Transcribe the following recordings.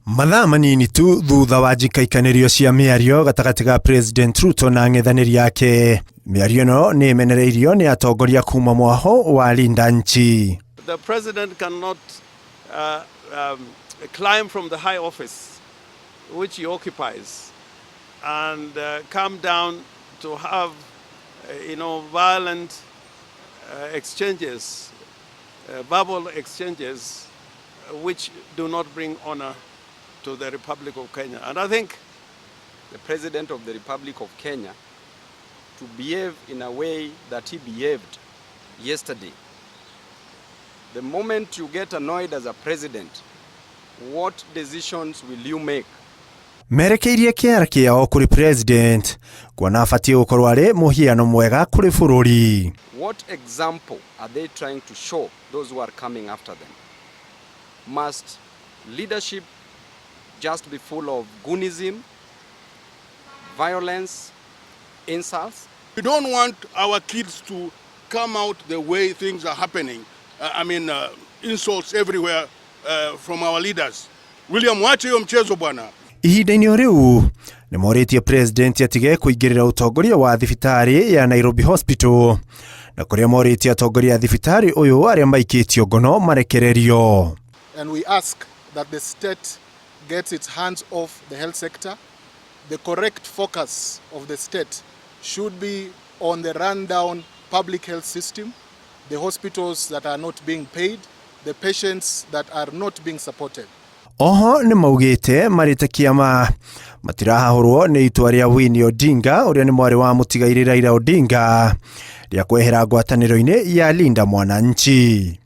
Mathaa manini tu thutha wa njikaikanĩrio cia mĩario gatagatĩ ga President Ruto na ng'ethanĩri yake. Mĩario ĩno nĩ ĩmenereirio nĩ atongoria kuma mwaho wa Linda Nchi. The president cannot climb from the high office which he occupies and come down to have violent exchanges, verbal exchanges which do not bring honor to the Republic of Kenya. And I think the President of the Republic of Kenya to behave in a way that he behaved yesterday. The moment you get annoyed as a president, what decisions will you make? Merekeirie kĩara kĩao kũrĩ president kuona abatie gũkorwo arĩ mũhiano mwega kũrĩ bũrũri. What example are they trying to show those who are coming after them? Must leadership just be full of goonism, violence, insults? We don't want our kids to come out the way things are happening. Insults everywhere from our leaders. William, wache hiyo mchezo bwana. Ihinda-inĩ rĩu nĩ morĩtie president atige kũingĩrĩra ũtongoria wa thibitarĩ ya Nairobi Hospital na kũrĩa morĩtie atongoria a thibitarĩ ũyũ arĩa maikĩtio ngono marekererio. And we ask that the state gets its hands off the health sector. The correct focus of the state should be on the rundown public health system, the hospitals that are not being paid, the patients that are not being supported. Oho nĩ maugĩte marĩte kĩama matirahahũrwo nĩ itua rĩa Winnie Odinga ũrĩa nĩ mwarĩ wa mũtigairĩ Raila Odinga rĩa kwehera ngwatanĩro-inĩ ya Linda Nchi.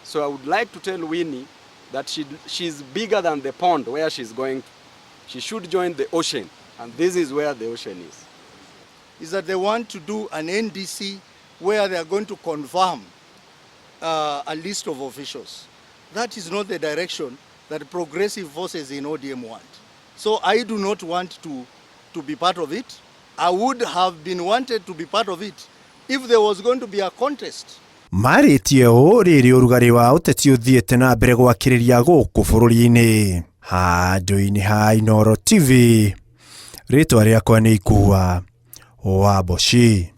So I would like to tell Winnie that she's bigger than the pond where she's going. She should join the ocean, and this is where the ocean is. Is that they want to do an NDC where they are going to confirm a list of officials. That is not the direction that progressive forces in ODM want. So I do not want to be part of it. I would have been wanted to be part of it if there was going to be a contest. Marĩtie ũũ rĩrĩ ũrugarĩ wa ũteti ũthiĩte na mbere gwakĩrĩria gũkũ bũrũri-inĩ. Handũ-inĩ ha Inooro TV, rĩtwa rĩakwa nĩ Ikua wa Boshi.